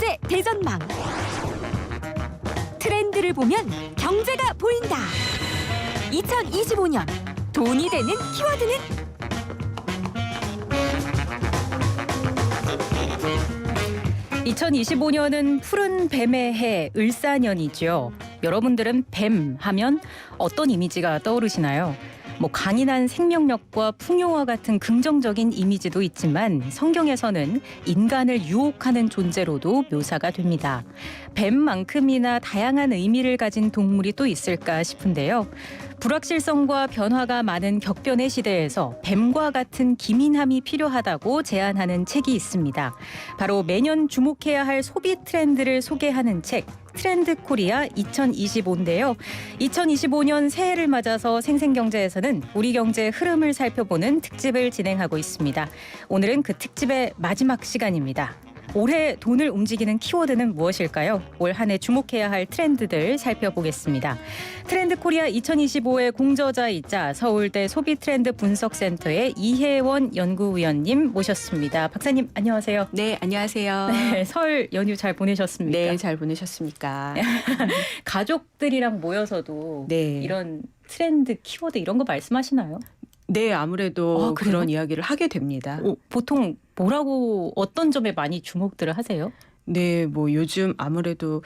경제 대전망. 트렌드를 보면 경제가 보인다. 2025년 돈이 되는 키워드는? (2025년은) 푸른 뱀의 해 을사년이죠. 여러분들은 뱀 하면 어떤 이미지가 떠오르시나요? 강인한 생명력과 풍요와 같은 긍정적인 이미지도 있지만 성경에서는 인간을 유혹하는 존재로도 묘사가 됩니다. 뱀만큼이나 다양한 의미를 가진 동물이 또 있을까 싶은데요. 불확실성과 변화가 많은 격변의 시대에서 뱀과 같은 기민함이 필요하다고 제안하는 책이 있습니다. 바로 매년 주목해야 할 소비 트렌드를 소개하는 책 트렌드 코리아 2025인데요. 2025년 새해를 맞아서 생생경제에서는 우리 경제의 흐름을 살펴보는 특집을 진행하고 있습니다. 오늘은 그 특집의 마지막 시간입니다. 올해 돈을 움직이는 키워드는 무엇일까요? 올 한 해 주목해야 할 트렌드들 살펴보겠습니다. 트렌드 코리아 2025의 공저자이자 서울대 소비트렌드 분석센터의 이혜원 연구위원님 모셨습니다. 박사님 안녕하세요. 네, 안녕하세요. 네, 설 연휴 잘 보내셨습니까? 네, 잘 보내셨습니까? 가족들이랑 모여서도 네. 이런 트렌드 키워드 이런 거 말씀하시나요? 네, 아무래도 그래요? 그런 이야기를 하게 됩니다. 보통 뭐라고 어떤 점에 많이 주목들을 하세요? 네, 요즘 아무래도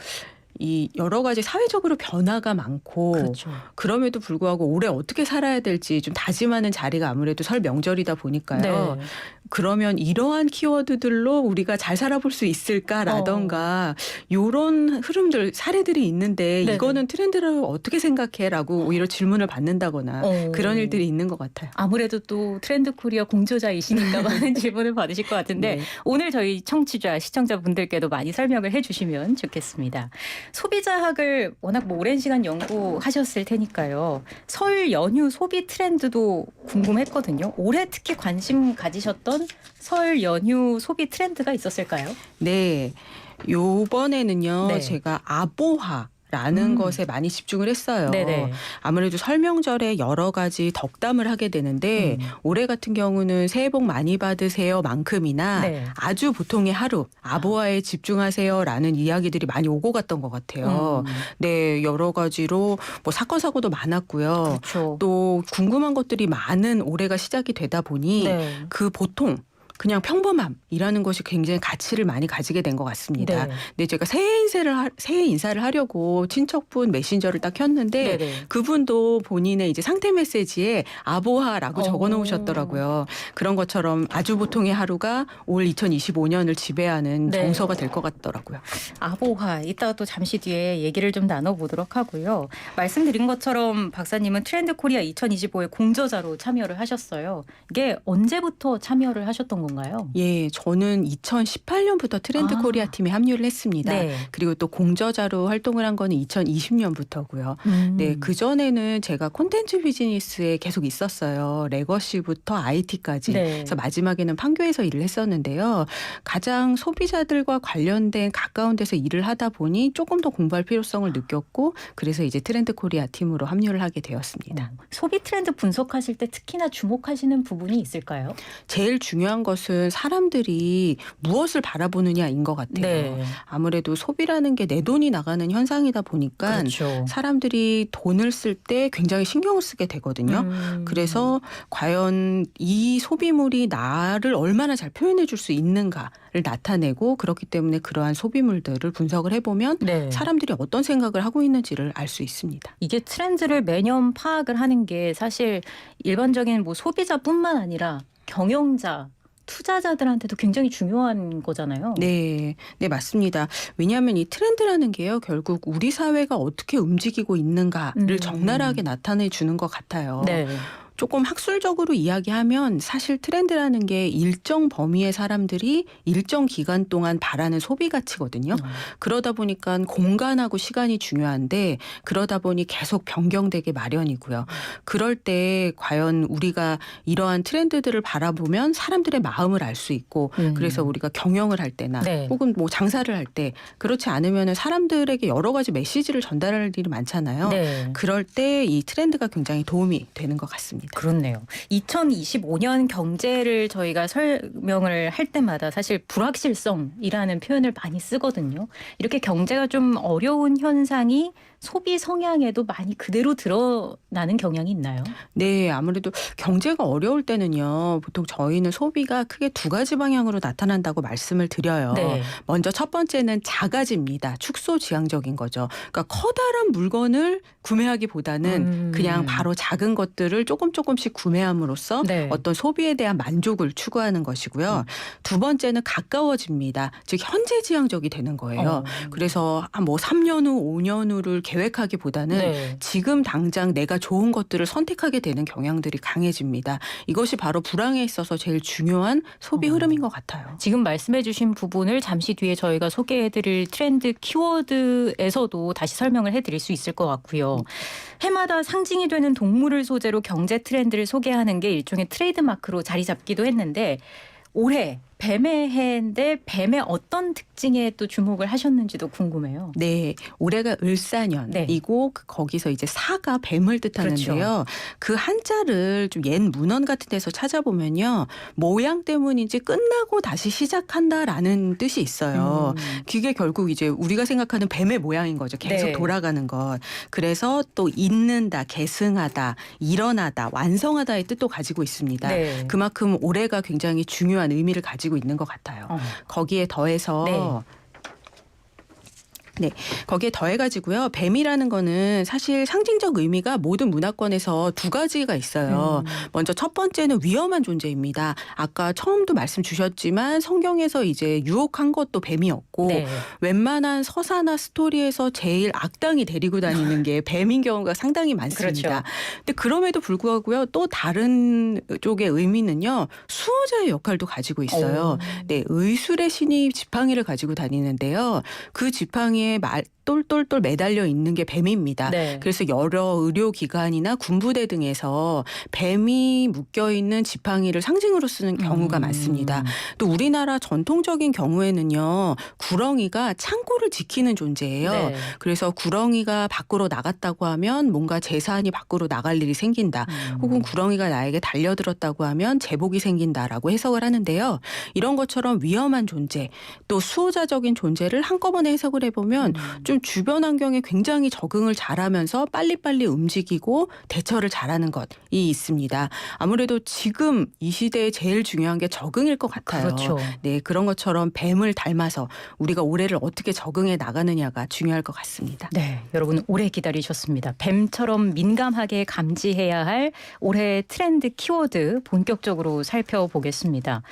이 여러 가지 사회적으로 변화가 많고 그렇죠. 그럼에도 불구하고 올해 어떻게 살아야 될지 좀 다짐하는 자리가 아무래도 설 명절이다 보니까요. 네. 그러면 이러한 키워드들로 우리가 잘 살아볼 수 있을까라던가 이런 흐름들 사례들이 있는데 네네. 이거는 트렌드라고 어떻게 생각해라고 오히려 질문을 받는다거나 그런 일들이 있는 것 같아요. 아무래도 또 트렌드 코리아 공조자이시니까 많은 질문을 받으실 것 같은데 네. 오늘 저희 청취자, 시청자분들께도 많이 설명을 해주시면 좋겠습니다. 소비자학을 워낙 오랜 시간 연구하셨을 테니까요. 설 연휴 소비 트렌드도 궁금했거든요. 올해 특히 관심 가지셨던 설 연휴 소비 트렌드가 있었을까요? 네. 요번에는요. 네. 제가 아보하라는 것에 많이 집중을 했어요. 네네. 아무래도 설명절에 여러 가지 덕담을 하게 되는데 올해 같은 경우는 새해 복 많이 받으세요만큼이나 네. 아주 보통의 하루 아보하에 집중하세요라는 이야기들이 많이 오고 갔던 것 같아요. 네, 여러 가지로 사건 사고도 많았고요. 그렇죠. 또 궁금한 것들이 많은 올해가 시작이 되다 보니 네. 그 보통 그냥 평범함이라는 것이 굉장히 가치를 많이 가지게 된 것 같습니다. 네. 근데 제가 새해 인사를 하려고 친척분 메신저를 딱 켰는데 네네. 그분도 본인의 이제 상태 메시지에 아보하라고 적어놓으셨더라고요. 그런 것처럼 아주 보통의 하루가 올 2025년을 지배하는 네. 정서가 될 것 같더라고요. 아보하 이따가 또 잠시 뒤에 얘기를 좀 나눠보도록 하고요. 말씀드린 것처럼 박사님은 트렌드 코리아 2025의 공저자로 참여를 하셨어요. 이게 언제부터 참여를 하셨던 건가요? 예, 저는 2018년부터 트렌드 코리아 팀에 합류를 했습니다. 네. 그리고 또 공저자로 활동을 한 거는 2020년부터고요. 네, 그전에는 제가 콘텐츠 비즈니스에 계속 있었어요. 레거시부터 IT까지. 네. 그래서 마지막에는 판교에서 일을 했었는데요. 가장 소비자들과 관련된 가까운 데서 일을 하다 보니 조금 더 공부할 필요성을 느꼈고 그래서 이제 트렌드 코리아 팀으로 합류를 하게 되었습니다. 소비 트렌드 분석하실 때 특히나 주목하시는 부분이 있을까요? 제일 중요한 것은 사람들이 무엇을 바라보느냐인 것 같아요. 네. 아무래도 소비라는 게 내 돈이 나가는 현상이다 보니까 그렇죠. 사람들이 돈을 쓸 때 굉장히 신경을 쓰게 되거든요. 그래서 과연 이 소비물이 나를 얼마나 잘 표현해 줄 수 있는가를 나타내고 그렇기 때문에 그러한 소비물들을 분석을 해보면 네. 사람들이 어떤 생각을 하고 있는지를 알 수 있습니다. 이게 트렌드를 매년 파악을 하는 게 사실 일반적인 소비자뿐만 아니라 경영자, 투자자들한테도 굉장히 중요한 거잖아요. 네, 네, 맞습니다. 왜냐하면 이 트렌드라는 게요, 결국 우리 사회가 어떻게 움직이고 있는가를 적나라하게 나타내 주는 것 같아요. 네. 조금 학술적으로 이야기하면 사실 트렌드라는 게 일정 범위의 사람들이 일정 기간 동안 바라는 소비 가치거든요. 그러다 보니까 공간하고 시간이 중요한데 그러다 보니 계속 변경되게 마련이고요. 그럴 때 과연 우리가 이러한 트렌드들을 바라보면 사람들의 마음을 알 수 있고 그래서 우리가 경영을 할 때나 네. 혹은 장사를 할 때 그렇지 않으면 사람들에게 여러 가지 메시지를 전달할 일이 많잖아요. 네. 그럴 때 이 트렌드가 굉장히 도움이 되는 것 같습니다. 그렇네요. 2025년 경제를 저희가 설명을 할 때마다 사실 불확실성이라는 표현을 많이 쓰거든요. 이렇게 경제가 좀 어려운 현상이 소비 성향에도 많이 그대로 드러나는 경향이 있나요? 네, 아무래도 경제가 어려울 때는요. 보통 저희는 소비가 크게 두 가지 방향으로 나타난다고 말씀을 드려요. 네. 먼저 첫 번째는 자가지입니다. 축소지향적인 거죠. 그러니까 커다란 물건을 구매하기보다는 그냥 바로 작은 것들을 조금씩 구매함으로써 네. 어떤 소비에 대한 만족을 추구하는 것이고요. 두 번째는 가까워집니다. 즉 현재지향적이 되는 거예요. 그래서 뭐 3년 후, 5년 후를 계획하기보다는 네. 지금 당장 내가 좋은 것들을 선택하게 되는 경향들이 강해집니다. 이것이 바로 불황에 있어서 제일 중요한 소비 흐름인 것 같아요. 지금 말씀해 주신 부분을 잠시 뒤에 저희가 소개해드릴 트렌드 키워드에서도 다시 설명을 해드릴 수 있을 것 같고요. 해마다 상징이 되는 동물을 소재로 경제 트렌드를 소개하는 게 일종의 트레이드마크로 자리 잡기도 했는데 올해 뱀의 해인데 뱀의 어떤 특징에 또 주목을 하셨는지도 궁금해요. 네, 올해가 을사년이고 거기서 이제 사가 뱀을 뜻하는데요. 그렇죠. 그 한자를 좀 옛 문헌 같은 데서 찾아보면요. 모양 때문인지 끝나고 다시 시작한다라는 뜻이 있어요. 그게 결국 이제 우리가 생각하는 뱀의 모양인 거죠. 계속 네. 돌아가는 것. 그래서 또 잇는다, 계승하다, 일어나다, 완성하다의 뜻도 가지고 있습니다. 네. 그만큼 올해가 굉장히 중요한 의미를 가지고 있는 것 같아요. 거기에 더해서 네, 거기에 더해가지고요. 뱀이라는 거는 사실 상징적 의미가 모든 문화권에서 두 가지가 있어요. 먼저 첫 번째는 위험한 존재입니다. 아까 처음도 말씀 주셨지만 성경에서 이제 유혹한 것도 뱀이었고 네. 웬만한 서사나 스토리에서 제일 악당이 데리고 다니는 게 뱀인 경우가 상당히 많습니다. 그렇죠. 근데 그럼에도 불구하고요. 또 다른 쪽의 의미는요. 수호자의 역할도 가지고 있어요. 네, 의술의 신이 지팡이를 가지고 다니는데요. 그 지팡이에 똘똘똘 매달려 있는 게 뱀입니다. 네. 그래서 여러 의료기관이나 군부대 등에서 뱀이 묶여있는 지팡이를 상징으로 쓰는 경우가 많습니다. 또 우리나라 전통적인 경우에는요. 구렁이가 창고를 지키는 존재예요. 네. 그래서 구렁이가 밖으로 나갔다고 하면 뭔가 재산이 밖으로 나갈 일이 생긴다. 혹은 구렁이가 나에게 달려들었다고 하면 제복이 생긴다라고 해석을 하는데요. 이런 것처럼 위험한 존재 또 수호자적인 존재를 한꺼번에 해석을 해보면 좀 주변 환경에 굉장히 적응을 잘하면서 빨리빨리 움직이고 대처를 잘하는 것이 있습니다. 아무래도 지금 이 시대에 제일 중요한 게 적응일 것 같아요. 그렇죠. 네, 그런 것처럼 뱀을 닮아서 우리가 올해를 어떻게 적응해 나가느냐가 중요할 것 같습니다. 네, 여러분 오래 기다리셨습니다. 뱀처럼 민감하게 감지해야 할 올해 트렌드 키워드 본격적으로 살펴보겠습니다.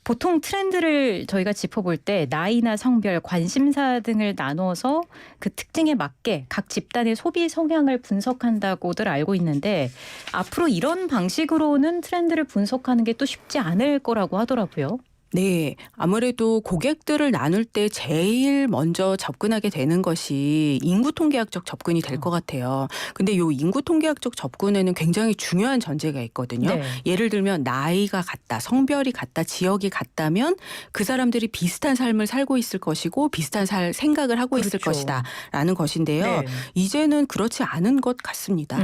보통 트렌드를 저희가 짚어볼 때 나이나 성별, 관심사 등을 나눠서 그 특징에 맞게 각 집단의 소비 성향을 분석한다고들 알고 있는데 앞으로 이런 방식으로는 트렌드를 분석하는 게 또 쉽지 않을 거라고 하더라고요. 네, 아무래도 고객들을 나눌 때 제일 먼저 접근하게 되는 것이 인구통계학적 접근이 될 것 같아요. 근데 이 인구통계학적 접근에는 굉장히 중요한 전제가 있거든요. 네. 예를 들면 나이가 같다, 성별이 같다, 지역이 같다면 그 사람들이 비슷한 삶을 살고 있을 것이고 비슷한 생각을 하고 있을 그렇죠. 것이다 라는 것인데요. 네. 이제는 그렇지 않은 것 같습니다.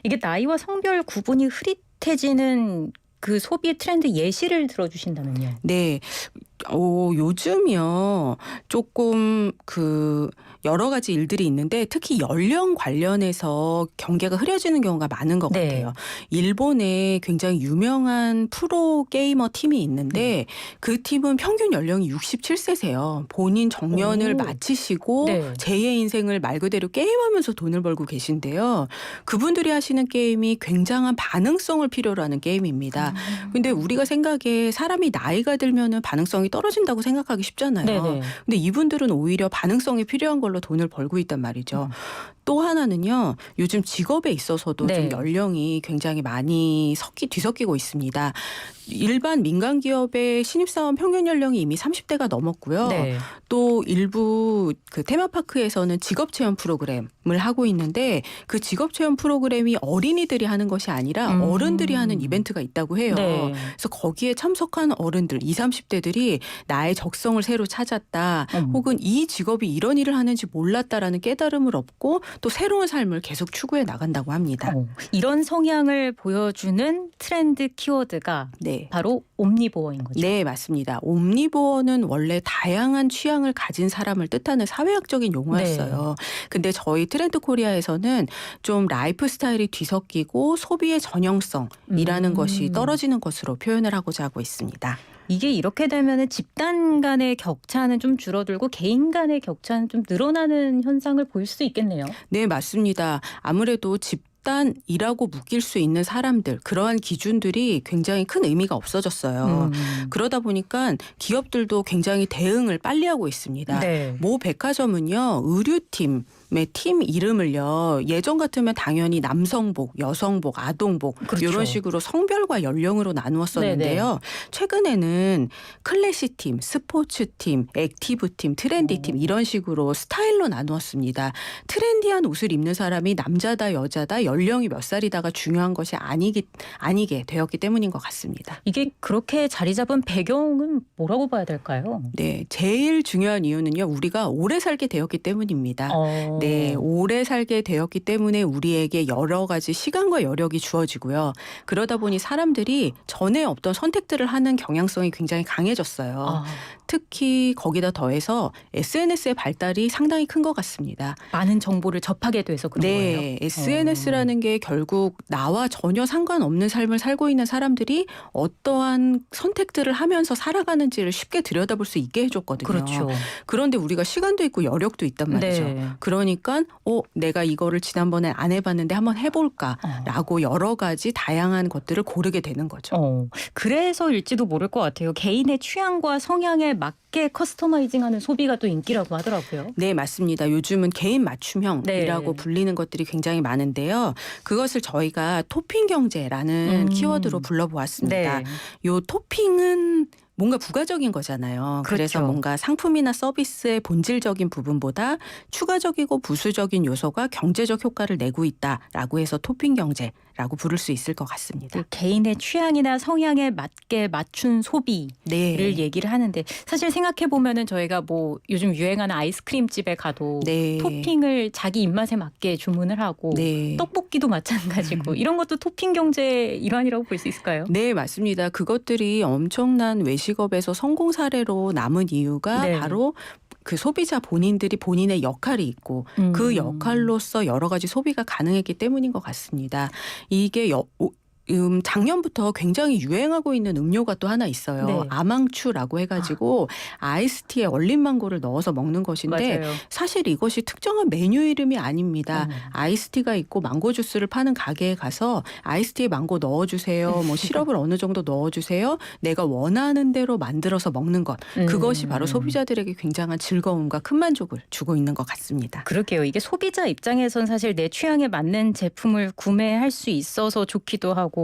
이게 나이와 성별 구분이 흐릿해지는 그 소비 트렌드 예시를 들어주신다면요. 네. 요즘이요. 조금 여러 가지 일들이 있는데 특히 연령 관련해서 경계가 흐려지는 경우가 많은 것 네. 같아요. 일본에 굉장히 유명한 프로 게이머 팀이 있는데 그 팀은 평균 연령이 67세세요. 본인 정년을 오. 마치시고 네. 제2의 인생을 말 그대로 게임하면서 돈을 벌고 계신데요. 그분들이 하시는 게임이 굉장한 반응성을 필요로 하는 게임입니다. 근데 우리가 생각에 사람이 나이가 들면은 반응성이 떨어진다고 생각하기 쉽잖아요. 네네. 근데 이분들은 오히려 반응성이 필요한 걸로 돈을 벌고 있단 말이죠. 또 하나는요. 요즘 직업에 있어서도 네. 좀 연령이 굉장히 많이 뒤섞이고 있습니다. 일반 민간 기업의 신입사원 평균 연령이 이미 30대가 넘었고요. 네. 또 일부 그 테마파크에서는 직업체험 프로그램을 하고 있는데 그 직업체험 프로그램이 어린이들이 하는 것이 아니라 어른들이 하는 이벤트가 있다고 해요. 네. 그래서 거기에 참석한 어른들 20, 30대들이 나의 적성을 새로 찾았다. 혹은 이 직업이 이런 일을 하는지 몰랐다라는 깨달음을 얻고 또 새로운 삶을 계속 추구해 나간다고 합니다. 이런 성향을 보여주는 트렌드 키워드가 네. 바로 옴니보어인 거죠. 네, 맞습니다. 옴니보어는 원래 다양한 취향을 가진 사람을 뜻하는 사회학적인 용어였어요. 근데 저희 트렌드 코리아에서는 좀 라이프 스타일이 뒤섞이고 소비의 전형성이라는 것이 떨어지는 것으로 표현을 하고자 하고 있습니다. 이게 이렇게 되면은 집단 간의 격차는 좀 줄어들고 개인 간의 격차는 좀 늘어나는 현상을 볼 수 있겠네요. 네, 맞습니다. 아무래도 집단이라고 묶일 수 있는 사람들, 그러한 기준들이 굉장히 큰 의미가 없어졌어요. 그러다 보니까 기업들도 굉장히 대응을 빨리 하고 있습니다. 네. 모 백화점은요, 의류팀의 팀 이름을요, 예전 같으면 당연히 남성복, 여성복, 아동복 그렇죠. 이런 식으로 성별과 연령으로 나누었었는데요. 네네. 최근에는 클래시팀, 스포츠팀, 액티브팀, 트렌디팀 이런 식으로 스타일로 나누었습니다. 트렌디한 옷을 입는 사람이 남자다 여자다 연령이 몇 살이다가 중요한 것이 아니게 되었기 때문인 것 같습니다. 이게 그렇게 자리 잡은 배경은 뭐라고 봐야 될까요? 네, 제일 중요한 이유는요, 우리가 오래 살게 되었기 때문입니다. 네, 오래 살게 되었기 때문에 우리에게 여러 가지 시간과 여력이 주어지고요. 그러다 보니 사람들이 전에 없던 선택들을 하는 경향성이 굉장히 강해졌어요. 특히 거기다 더해서 SNS의 발달이 상당히 큰 것 같습니다. 많은 정보를 접하게 돼서 그런 거예요. 네, SNS라는 게 결국 나와 전혀 상관없는 삶을 살고 있는 사람들이 어떠한 선택들을 하면서 살아가는지를 쉽게 들여다볼 수 있게 해줬거든요. 그렇죠. 그런데 우리가 시간도 있고 여력도 있단 말이죠. 네. 그러니까 내가 이거를 지난번에 안 해봤는데 한번 해볼까라고 여러 가지 다양한 것들을 고르게 되는 거죠. 그래서일지도 모를 것 같아요. 개인의 취향과 성향에 맞게 커스터마이징하는 소비가 또 인기라고 하더라고요. 네, 맞습니다. 요즘은 개인 맞춤형이라고 네. 불리는 것들이 굉장히 많은데요. 그것을 저희가 토핑 경제라는 키워드로 불러보았습니다. 네. 요 토핑은 뭔가 부가적인 거잖아요. 그래서 그렇죠. 뭔가 상품이나 서비스의 본질적인 부분보다 추가적이고 부수적인 요소가 경제적 효과를 내고 있다라고 해서 토핑 경제라고 부를 수 있을 것 같습니다. 개인의 취향이나 성향에 맞게 맞춘 소비를 네. 얘기를 하는데 사실 생각해 보면은 저희가 뭐 요즘 유행하는 아이스크림 집에 가도 네. 토핑을 자기 입맛에 맞게 주문을 하고 네. 떡볶이도 마찬가지고 이런 것도 토핑 경제의 일환이라고 볼 수 있을까요? 네, 맞습니다. 그것들이 엄청난 외식업에서 성공 사례로 남은 이유가 네. 바로 그 소비자 본인들이 본인의 역할이 있고 그 역할로서 여러 가지 소비가 가능했기 때문인 것 같습니다. 이게 작년부터 굉장히 유행하고 있는 음료가 또 하나 있어요. 네. 아망추라고 해가지고 아이스티에 얼린 망고를 넣어서 먹는 것인데 맞아요. 사실 이것이 특정한 메뉴 이름이 아닙니다. 아이스티가 있고 망고 주스를 파는 가게에 가서 아이스티에 망고 넣어주세요. 뭐 시럽을 어느 정도 넣어주세요. 내가 원하는 대로 만들어서 먹는 것. 그것이 바로 소비자들에게 굉장한 즐거움과 큰 만족을 주고 있는 것 같습니다. 그러게요. 이게 소비자 입장에선 사실 내 취향에 맞는 제품을 구매할 수 있어서 좋기도 하고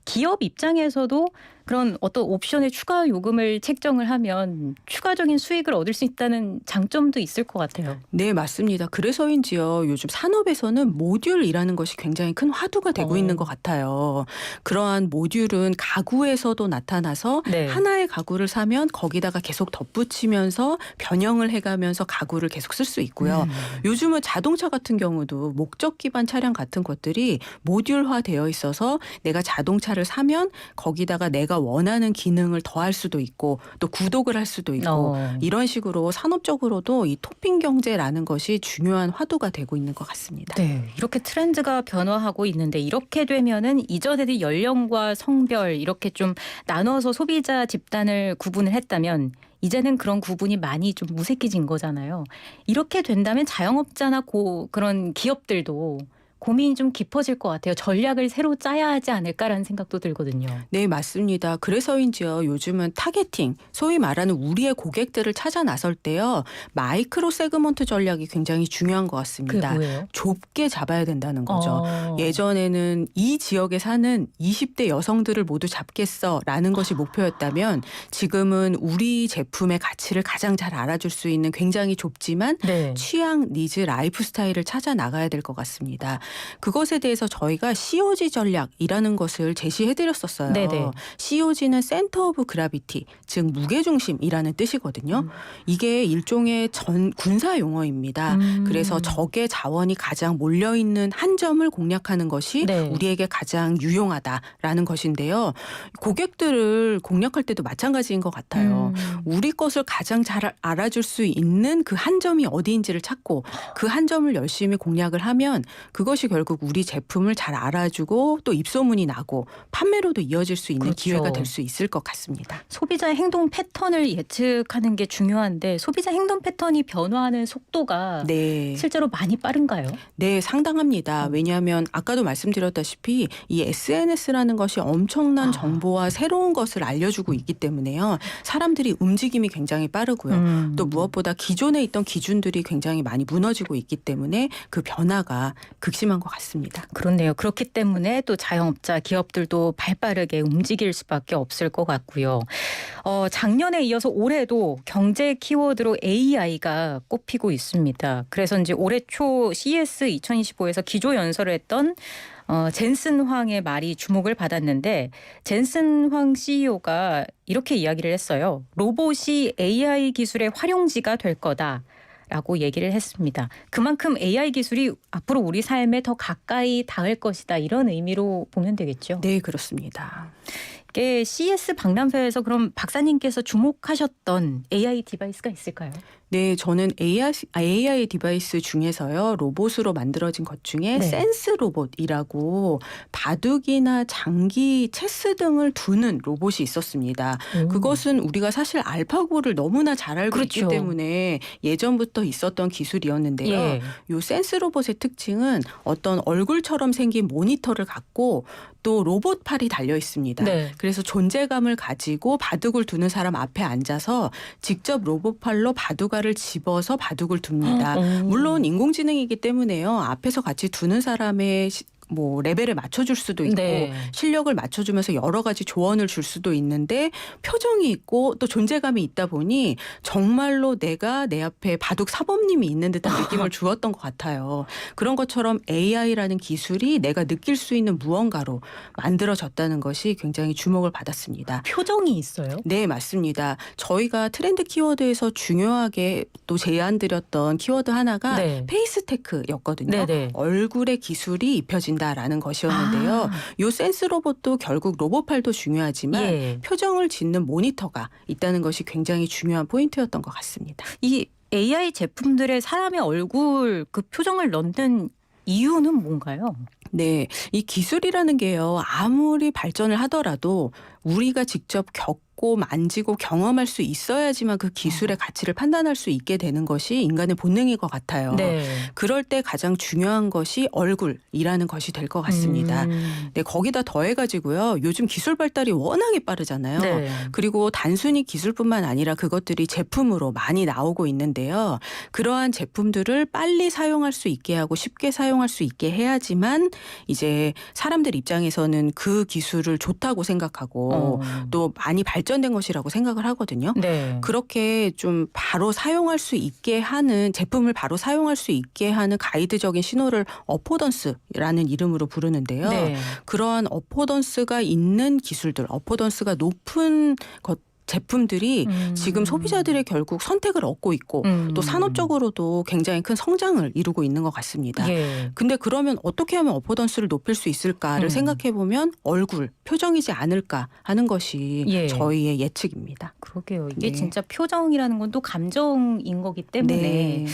기업 입장에서도 그런 어떤 옵션의 추가 요금을 책정을 하면 추가적인 수익을 얻을 수 있다는 장점도 있을 것 같아요. 네, 맞습니다. 그래서인지요, 요즘 산업에서는 모듈이라는 것이 굉장히 큰 화두가 되고 있는 것 같아요. 그러한 모듈은 가구에서도 나타나서 네. 하나의 가구를 사면 거기다가 계속 덧붙이면서 변형을 해가면서 가구를 계속 쓸 수 있고요. 요즘은 자동차 같은 경우도 목적 기반 차량 같은 것들이 모듈화 되어 있어서 내가 자동차를 사면 거기다가 내가 원하는 기능을 더할 수도 있고 또 구독을 할 수도 있고 이런 식으로 산업적으로도 이 토핑 경제라는 것이 중요한 화두가 되고 있는 것 같습니다. 네, 이렇게 트렌드가 변화하고 있는데 이렇게 되면은 이전에는 연령과 성별 이렇게 좀 나눠서 소비자 집단을 구분을 했다면 이제는 그런 구분이 많이 좀 무색해진 거잖아요. 이렇게 된다면 자영업자나 그런 기업들도 고민이 좀 깊어질 것 같아요. 전략을 새로 짜야 하지 않을까라는 생각도 들거든요. 네, 맞습니다. 그래서인지요. 요즘은 타겟팅, 소위 말하는 우리의 고객들을 찾아 나설 때요. 마이크로 세그먼트 전략이 굉장히 중요한 것 그게 같습니다. 뭐예요? 좁게 잡아야 된다는 거죠. 어. 예전에는 이 지역에 사는 20대 여성들을 모두 잡겠어라는 것이 목표였다면 지금은 우리 제품의 가치를 가장 잘 알아줄 수 있는 굉장히 좁지만 네. 취향, 니즈, 라이프 스타일을 찾아 나가야 될 것 같습니다. 그것에 대해서 저희가 COG 전략이라는 것을 제시해드렸었어요. 네네. COG는 센터 오브 그라비티, 즉 무게중심이라는 뜻이거든요. 이게 일종의 군사 용어입니다. 그래서 적의 자원이 가장 몰려있는 한 점을 공략하는 것이 네. 우리에게 가장 유용하다라는 것인데요. 고객들을 공략할 때도 마찬가지인 것 같아요. 우리 것을 가장 잘 알아줄 수 있는 그 한 점이 어디인지를 찾고 그 한 점을 열심히 공략을 하면 그것이 결국 우리 제품을 잘 알아주고 또 입소문이 나고 판매로도 이어질 수 있는 그렇죠. 기회가 될 수 있을 것 같습니다. 소비자의 행동 패턴을 예측하는 게 중요한데 소비자 행동 패턴이 변화하는 속도가 네. 실제로 많이 빠른가요? 네, 상당합니다. 왜냐하면 아까도 말씀드렸다시피 이 SNS라는 것이 엄청난 정보와 새로운 것을 알려주고 있기 때문에요. 사람들이 움직임이 굉장히 빠르고요. 또 무엇보다 기존에 있던 기준들이 굉장히 많이 무너지고 있기 때문에 그 변화가 극심한 것 같습니다. 그렇네요. 그렇기 때문에 또 자영업자, 기업들도 발빠르게 움직일 수밖에 없을 것 같고요. 작년에 이어서 올해도 경제 키워드로 AI가 꼽히고 있습니다. 그래서 이제 올해 초 CES 2025에서 기조연설을 했던 젠슨 황의 말이 주목을 받았는데 젠슨 황 CEO가 이렇게 이야기를 했어요. 로봇이 AI 기술의 활용지가 될 거다. 라고 얘기를 했습니다. 그만큼 AI 기술이 앞으로 우리 삶에 더 가까이 닿을 것이다. 이런 의미로 보면 되겠죠. 네, 그렇습니다. 이게 CES 박람회에서 그럼 박사님께서 주목하셨던 AI 디바이스가 있을까요? 네, 저는 AI 디바이스 중에서요. 로봇으로 만들어진 것 중에 네. 센스 로봇이라고 바둑이나 장기, 체스 등을 두는 로봇이 있었습니다. 그것은 우리가 사실 알파고를 너무나 잘 알고 그렇죠. 있기 때문에 예전부터 있었던 기술이었는데요. 예. 요 센스 로봇의 특징은 어떤 얼굴처럼 생긴 모니터를 갖고 또 로봇 팔이 달려 있습니다. 네. 그래서 존재감을 가지고 바둑을 두는 사람 앞에 앉아서 직접 로봇 팔로 바둑알을 집어서 바둑을 둡니다. 물론 인공지능이기 때문에요. 앞에서 같이 두는 사람의 레벨을 맞춰줄 수도 있고 네. 실력을 맞춰주면서 여러 가지 조언을 줄 수도 있는데 표정이 있고 또 존재감이 있다 보니 정말로 내가 내 앞에 바둑 사범님이 있는 듯한 느낌을 주었던 것 같아요. 그런 것처럼 AI라는 기술이 내가 느낄 수 있는 무언가로 만들어졌다는 것이 굉장히 주목을 받았습니다. 표정이 있어요? 네, 맞습니다. 저희가 트렌드 키워드에서 중요하게 또 제안드렸던 키워드 하나가 네. 페이스테크였거든요. 네네. 얼굴의 기술이 입혀진다라는 것이었는데요. 요 센스 로봇도 결국 로봇팔도 중요하지만 예. 표정을 짓는 모니터가 있다는 것이 굉장히 중요한 포인트였던 것 같습니다. 이 AI 제품들의 사람의 얼굴 그 표정을 넣는 이유는 뭔가요? 네, 이 기술이라는 게요. 아무리 발전을 하더라도 우리가 직접 겪고 만지고 경험할 수 있어야지만 그 기술의 가치를 판단할 수 있게 되는 것이 인간의 본능인 것 같아요. 네. 그럴 때 가장 중요한 것이 얼굴이라는 것이 될 것 같습니다. 네, 거기다 더해가지고요. 요즘 기술 발달이 워낙에 빠르잖아요. 네. 그리고 단순히 기술뿐만 아니라 그것들이 제품으로 많이 나오고 있는데요. 그러한 제품들을 빨리 사용할 수 있게 하고 쉽게 사용할 수 있게 해야지만 이제 사람들 입장에서는 그 기술을 좋다고 생각하고 또 많이 발전된 것이라고 생각을 하거든요. 네. 그렇게 좀 바로 사용할 수 있게 하는 제품을 바로 사용할 수 있게 하는 가이드적인 신호를 어포던스라는 이름으로 부르는데요. 네. 그러한 어포던스가 있는 기술들, 어포던스가 높은 제품들이 지금 소비자들의 결국 선택을 얻고 있고 또 산업적으로도 굉장히 큰 성장을 이루고 있는 것 같습니다. 예. 근데 그러면 어떻게 하면 어포던스를 높일 수 있을까를 생각해 보면 얼굴, 표정이지 않을까 하는 것이 예. 저희의 예측입니다. 그러게요. 이게 네. 진짜 표정이라는 건 또 감정인 거기 때문에 네.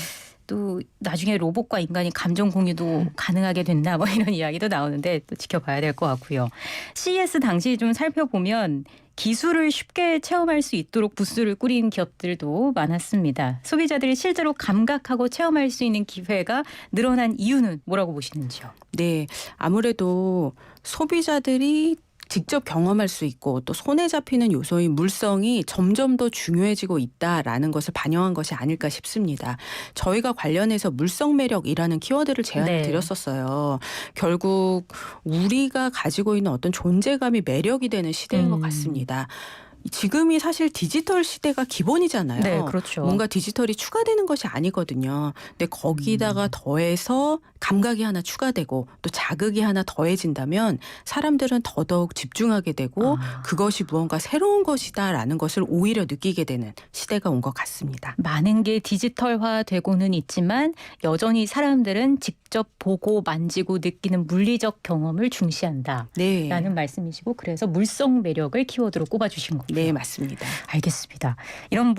또 나중에 로봇과 인간이 감정 공유도 가능하게 된다 뭐 이런 이야기도 나오는데 또 지켜봐야 될 것 같고요. CES 당시 좀 살펴보면 기술을 쉽게 체험할 수 있도록 부스를 꾸린 기업들도 많았습니다. 소비자들이 실제로 감각하고 체험할 수 있는 기회가 늘어난 이유는 뭐라고 보시는지요? 네, 아무래도 소비자들이 직접 경험할 수 있고 또 손에 잡히는 요소인 물성이 점점 더 중요해지고 있다라는 것을 반영한 것이 아닐까 싶습니다. 저희가 관련해서 물성 매력이라는 키워드를 제안을 드렸었어요. 결국 우리가 가지고 있는 어떤 존재감이 매력이 되는 시대인 것 같습니다. 지금이 사실 디지털 시대가 기본이잖아요. 네, 그렇죠. 뭔가 디지털이 추가되는 것이 아니거든요. 근데 거기다가 더해서 감각이 하나 추가되고 또 자극이 하나 더해진다면 사람들은 더더욱 집중하게 되고 그것이 무언가 새로운 것이다라는 것을 오히려 느끼게 되는 시대가 온 것 같습니다. 많은 게 디지털화되고는 있지만 여전히 사람들은 직접 보고 만지고 느끼는 물리적 경험을 중시한다. 네. 라는 말씀이시고 그래서 물성 매력을 키워드로 꼽아주신 거예요. 네, 맞습니다. 알겠습니다. 이런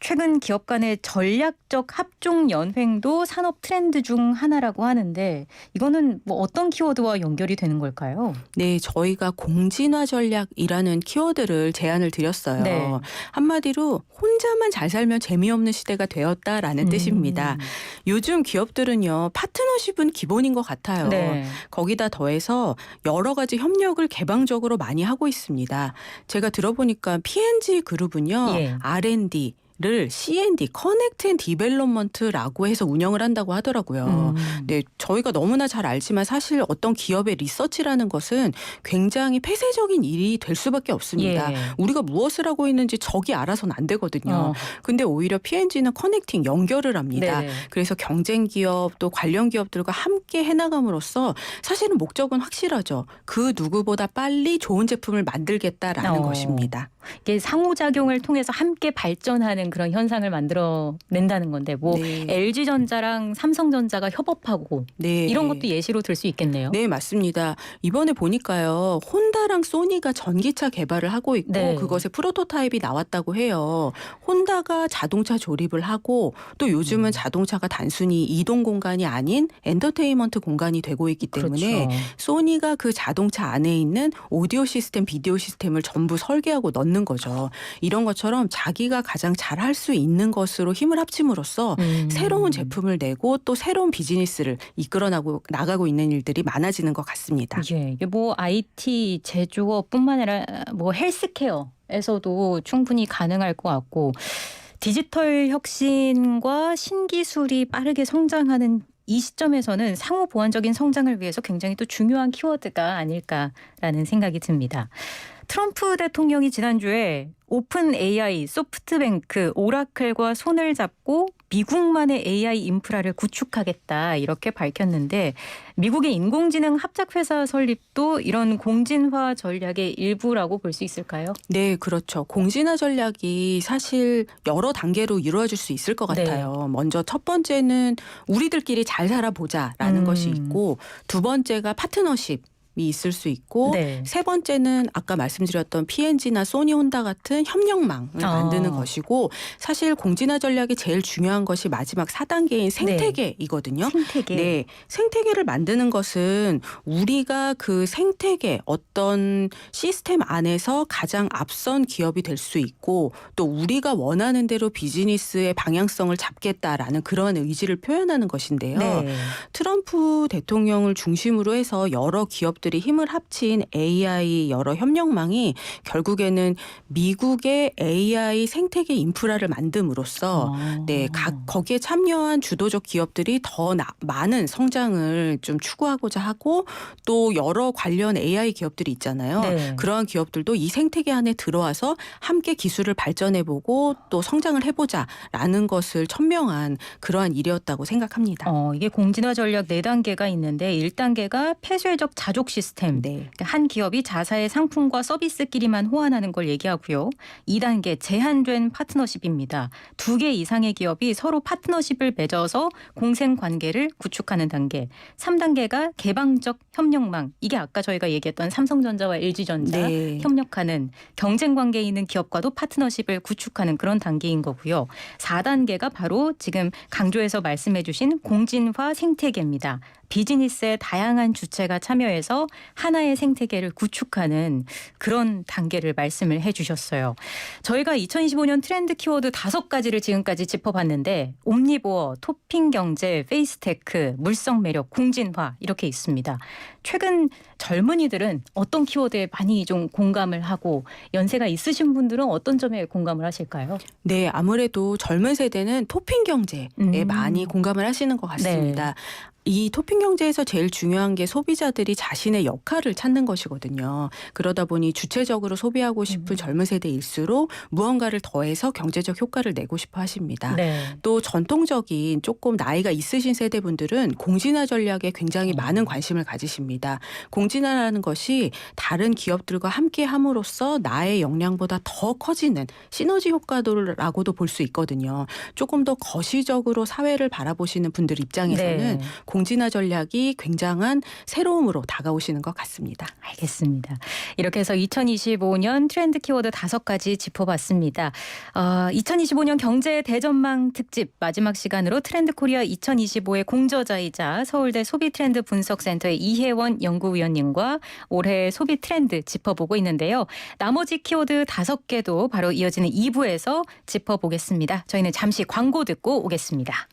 최근 기업 간의 전략적 합종 연횡도 산업 트렌드 중 하나라고 하는데 이거는 어떤 키워드와 연결이 되는 걸까요? 네, 저희가 공진화 전략이라는 키워드를 제안을 드렸어요. 네. 한마디로 혼자만 잘 살면 재미없는 시대가 되었다라는 뜻입니다. 요즘 기업들은요, 파트너십은 기본인 것 같아요. 네. 거기다 더해서 여러 가지 협력을 개방적으로 많이 하고 있습니다. 제가 들어보니까 P&G 그룹은요, 예. R&D 를 C&D, 커넥트 앤 디벨롭먼트라고 해서 운영을 한다고 하더라고요. 네, 저희가 너무나 잘 알지만 사실 어떤 기업의 리서치라는 것은 굉장히 폐쇄적인 일이 될 수밖에 없습니다. 예. 우리가 무엇을 하고 있는지 적이 알아서는 안 되거든요. 근데 오히려 P&G는 커넥팅, 연결을 합니다. 네네. 그래서 경쟁 기업 또 관련 기업들과 함께 해나감으로써 사실은 목적은 확실하죠. 그 누구보다 빨리 좋은 제품을 만들겠다라는 것입니다. 이게 상호작용을 통해서 함께 발전하는 그런 현상을 만들어낸다는 건데 네. LG전자랑 삼성전자가 협업하고 네. 이런 것도 예시로 들 수 있겠네요. 네, 맞습니다. 이번에 보니까요. 혼다랑 소니가 전기차 개발을 하고 있고 네. 그것의 프로토타입이 나왔다고 해요. 혼다가 자동차 조립을 하고 또 요즘은 자동차가 단순히 이동 공간이 아닌 엔터테인먼트 공간이 되고 있기 때문에 그렇죠. 소니가 그 자동차 안에 있는 오디오 시스템, 비디오 시스템을 전부 설계하고 넣는 거죠. 이런 것처럼 자기가 가장 잘할 수 있는 것으로 힘을 합침으로써 새로운 제품을 내고 또 새로운 비즈니스를 이끌어 나가고 있는 일들이 많아지는 것 같습니다. 예, 이게 IT 제조업뿐만 아니라 헬스케어에서도 충분히 가능할 것 같고 디지털 혁신과 신기술이 빠르게 성장하는 이 시점에서는 상호 보완적인 성장을 위해서 굉장히 또 중요한 키워드가 아닐까라는 생각이 듭니다. 트럼프 대통령이 지난주에 오픈 AI, 소프트뱅크, 오라클과 손을 잡고 미국만의 AI 인프라를 구축하겠다 이렇게 밝혔는데 미국의 인공지능 합작회사 설립도 이런 공진화 전략의 일부라고 볼 수 있을까요? 네, 그렇죠. 공진화 전략이 사실 여러 단계로 이루어질 수 있을 것 같아요. 네. 먼저 첫 번째는 우리들끼리 잘 살아보자라는 것이 있고 두 번째가 파트너십. 이 있을 수 있고 네. 세 번째는 아까 말씀드렸던 P&G나 소니, 혼다 같은 협력망을 만드는 것이고 사실 공진화 전략이 제일 중요한 것이 마지막 4단계인 생태계이거든요. 생태계. 네, 생태계를 만드는 것은 우리가 그 생태계 어떤 시스템 안에서 가장 앞선 기업이 될 수 있고 또 우리가 원하는 대로 비즈니스의 방향성을 잡겠다라는 그런 의지를 표현하는 것인데요. 네. 트럼프 대통령을 중심으로 해서 여러 기업들이 힘을 합친 AI 여러 협력망이 결국에는 미국의 AI 생태계 인프라를 만듦으로써 거기에 참여한 주도적 기업들이 더 많은 성장을 좀 추구하고자 하고 또 여러 관련 AI 기업들이 있잖아요. 네. 그러한 기업들도 이 생태계 안에 들어와서 함께 기술을 발전해보고 또 성장을 해보자라는 것을 천명한 그러한 일이었다고 생각합니다. 이게 공진화 전략 4단계가 있는데 1단계가 폐쇄적 자족 시스템. 네. 그러니까 한 기업이 자사의 상품과 서비스끼리만 호환하는 걸 얘기하고요. 2단계 제한된 파트너십입니다. 2개 이상의 기업이 서로 파트너십을 맺어서 공생관계를 구축하는 단계. 3단계가 개방적 협력망. 이게 아까 저희가 얘기했던 삼성전자와 LG전자 네. 협력하는 경쟁관계에 있는 기업과도 파트너십을 구축하는 그런 단계인 거고요. 4단계가 바로 지금 강조해서 말씀해 주신 공진화 생태계입니다. 비즈니스의 다양한 주체가 참여해서 하나의 생태계를 구축하는 그런 단계를 말씀을 해 주셨어요. 저희가 2025년 트렌드 키워드 5가지를 지금까지 짚어봤는데 옴니보어, 토핑경제, 페이스테크, 물성매력, 공진화 이렇게 있습니다. 최근 젊은이들은 어떤 키워드에 많이 좀 공감을 하고 연세가 있으신 분들은 어떤 점에 공감을 하실까요? 네, 아무래도 젊은 세대는 토핑 경제에 많이 공감을 하시는 것 같습니다. 이 토핑 경제에서 제일 중요한 게 소비자들이 자신의 역할을 찾는 것이거든요. 그러다 보니 주체적으로 소비하고 싶은 젊은 세대일수록 무언가를 더해서 경제적 효과를 내고 싶어 하십니다. 네. 또 전통적인 조금 나이가 있으신 세대분들은 공진화 전략에 굉장히 많은 관심을 가지십니다. 공진화라는 것이 다른 기업들과 함께 함으로써 나의 역량보다 더 커지는 시너지 효과라고도 볼 수 있거든요. 조금 더 거시적으로 사회를 바라보시는 분들 입장에서는 네. 공진화 전략이 굉장한 새로움으로 다가오시는 것 같습니다. 알겠습니다. 이렇게 해서 2025년 트렌드 키워드 5가지 짚어봤습니다. 2025년 경제 대전망 특집 마지막 시간으로 트렌드 코리아 2025의 공저자이자 서울대 소비 트렌드 분석센터의 이혜원 연구위원님과 올해 소비 트렌드 짚어보고 있는데요. 나머지 키워드 5개도 바로 이어지는 2부에서 짚어보겠습니다. 저희는 잠시 광고 듣고 오겠습니다.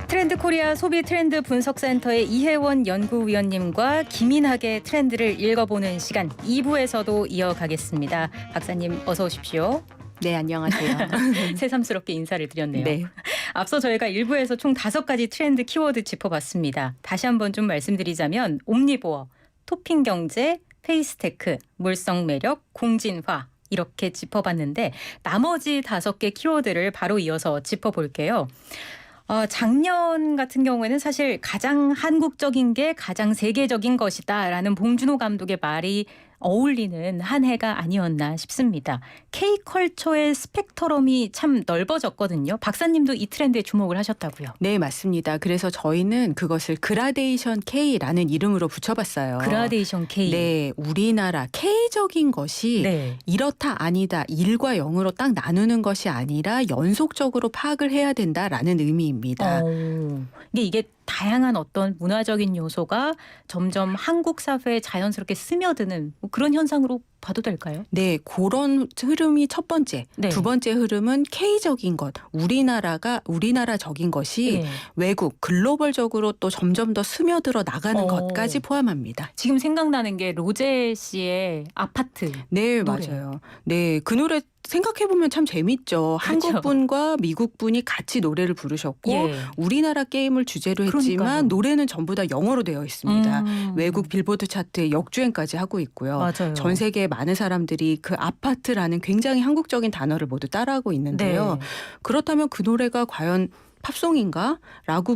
트렌드 코리아 소비 트렌드 분석센터의 이혜원 연구위원님과 기민하게 트렌드를 읽어보는 시간 2부에서도 이어가겠습니다. 박사님 어서 오십시오. 네, 안녕하세요. 새삼스럽게 인사를 드렸네요. 네. 앞서 저희가 1부에서 총 5가지 트렌드 키워드 짚어봤습니다. 다시 한번 좀 말씀드리자면 옴니보어, 토핑경제, 페이스테크, 물성매력, 공진화 이렇게 짚어봤는데 나머지 5개 키워드를 바로 이어서 짚어볼게요. 작년 같은 경우에는 사실 가장 한국적인 게 가장 세계적인 것이다라는 봉준호 감독의 말이 어울리는 한 해가 아니었나 싶습니다. K컬처의 스펙트럼이 참 넓어졌거든요. 박사님도 이 트렌드에 주목을 하셨다고요. 네, 맞습니다. 그래서 저희는 그것을 그라데이션 K라는 이름으로 붙여봤어요. 그라데이션 K. 네, 우리나라 K적인 것이 네. 이렇다 아니다 1과 0으로 딱 나누는 것이 아니라 연속적으로 파악을 해야 된다라는 의미입니다. 이게 다양한 어떤 문화적인 요소가 점점 한국 사회에 자연스럽게 스며드는 뭐 그런 현상으로 봐도 될까요? 네, 그런 흐름이 첫 번째. 네. 두 번째 흐름은 K적인 것, 우리나라적인 것이 네. 외국, 글로벌적으로 또 점점 더 스며들어 나가는 것까지 포함합니다. 지금 생각나는 게 로제 씨의 아파트. 네, 노래. 맞아요. 네, 그 노래 생각해보면 참 재밌죠. 그렇죠. 한국분과 미국분이 같이 노래를 부르셨고 예. 우리나라 게임을 주제로 했지만 그러니까요. 노래는 전부 다 영어로 되어 있습니다. 외국 빌보드 차트에 역주행까지 하고 있고요. 맞아요. 전 세계의 많은 사람들이 그 아파트라는 굉장히 한국적인 단어를 모두 따라하고 있는데요. 네. 그렇다면 그 노래가 과연 팝송인가? 라고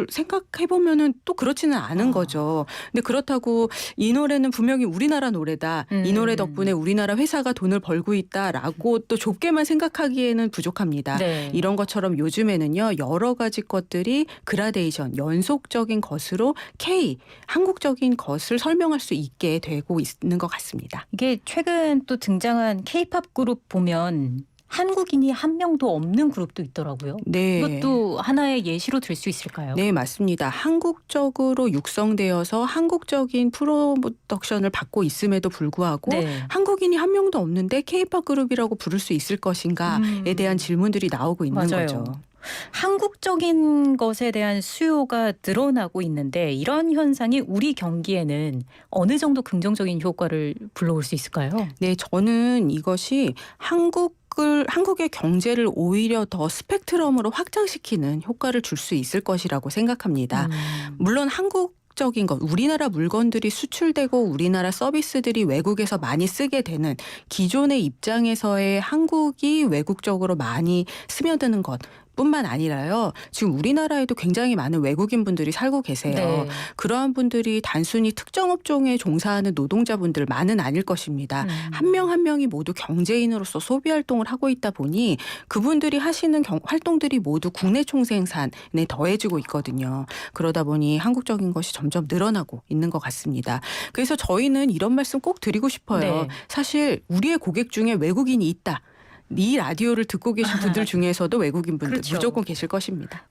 생각해보면은 또 그렇지는 않은 거죠. 근데 그렇다고 이 노래는 분명히 우리나라 노래다. 이 노래 덕분에 우리나라 회사가 돈을 벌고 있다라고 또 좁게만 생각하기에는 부족합니다. 네. 이런 것처럼 요즘에는요. 여러 가지 것들이 그라데이션, 연속적인 것으로 한국적인 것을 설명할 수 있게 되고 있는 것 같습니다. 이게 최근 또 등장한 K-팝 그룹 보면 한국인이 한 명도 없는 그룹도 있더라고요. 네. 이것도 하나의 예시로 들 수 있을까요? 네, 맞습니다. 한국적으로 육성되어서 한국적인 프로덕션을 받고 있음에도 불구하고 네. 한국인이 한 명도 없는데 K-팝 그룹이라고 부를 수 있을 것인가에 대한 질문들이 나오고 있는 맞아요. 거죠. 한국적인 것에 대한 수요가 늘어나고 있는데 이런 현상이 우리 경기에는 어느 정도 긍정적인 효과를 불러올 수 있을까요? 네, 저는 이것이 한국의 경제를 오히려 더 스펙트럼으로 확장시키는 효과를 줄 수 있을 것이라고 생각합니다. 물론 한국적 한국적인 것, 우리나라 물건들이 수출되고 우리나라 서비스들이 외국에서 많이 쓰게 되는 기존의 입장에서의 한국이 외국적으로 많이 스며드는 것 뿐만 아니라요. 지금 우리나라에도 굉장히 많은 외국인 분들이 살고 계세요. 네. 그러한 분들이 단순히 특정 업종에 종사하는 노동자분들만은 아닐 것입니다. 한 명 한 명이 모두 경제인으로서 소비 활동을 하고 있다 보니 그분들이 하시는 활동들이 모두 국내 총생산에 더해지고 있거든요. 그러다 보니 한국적인 것이 점점 늘어나고 있는 것 같습니다. 그래서 저희는 이런 말씀 꼭 드리고 싶어요. 네. 사실 우리의 고객 중에 외국인이 있다. 이 라디오를 듣고 계신 분들 중에서도 외국인 분들 그렇죠. 무조건 계실 것입니다.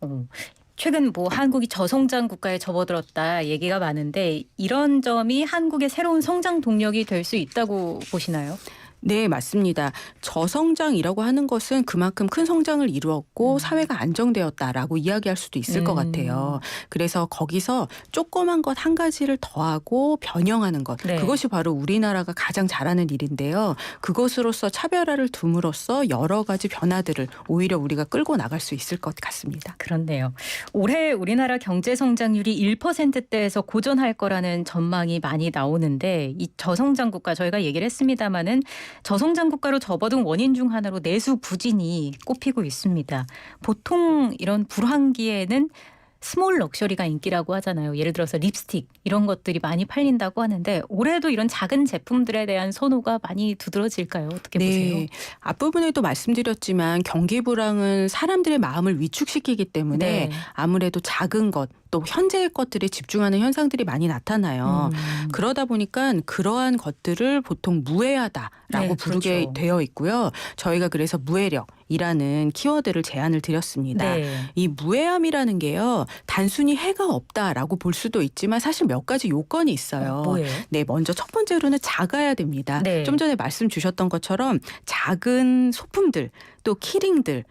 최근 뭐 한국이 저성장 국가에 접어들었다 얘기가 많은데 이런 점이 한국의 새로운 성장 동력이 될 수 있다고 보시나요? 네, 맞습니다. 저성장이라고 하는 것은 그만큼 큰 성장을 이루었고 사회가 안정되었다라고 이야기할 수도 있을 것 같아요. 그래서 거기서 조그만 것 한 가지를 더하고 변형하는 것. 네. 그것이 바로 우리나라가 가장 잘하는 일인데요. 그것으로서 차별화를 둠으로써 여러 가지 변화들을 오히려 우리가 끌고 나갈 수 있을 것 같습니다. 그렇네요. 올해 우리나라 경제 성장률이 1%대에서 고전할 거라는 전망이 많이 나오는데 이 저성장 국가 저희가 얘기를 했습니다마는 저성장 국가로 접어든 원인 중 하나로 내수 부진이 꼽히고 있습니다. 보통 이런 불황기에는 스몰 럭셔리가 인기라고 하잖아요. 예를 들어서 립스틱 이런 것들이 많이 팔린다고 하는데 올해도 이런 작은 제품들에 대한 선호가 많이 두드러질까요? 어떻게 보세요? 앞부분에도 말씀드렸지만 경기 불황은 사람들의 마음을 위축시키기 때문에 네. 아무래도 작은 것 또 현재의 것들에 집중하는 현상들이 많이 나타나요. 그러다 보니까 그러한 것들을 보통 무해하다라고 네, 부르게 그렇죠. 되어 있고요. 저희가 그래서 무해력이라는 키워드를 제안을 드렸습니다. 네. 이 무해함이라는 게요. 단순히 해가 없다라고 볼 수도 있지만 사실 몇 가지 요건이 있어요. 뭐예요? 네, 먼저 첫 번째로는 작아야 됩니다. 네. 좀 전에 말씀 주셨던 것처럼 작은 소품들 또 키링들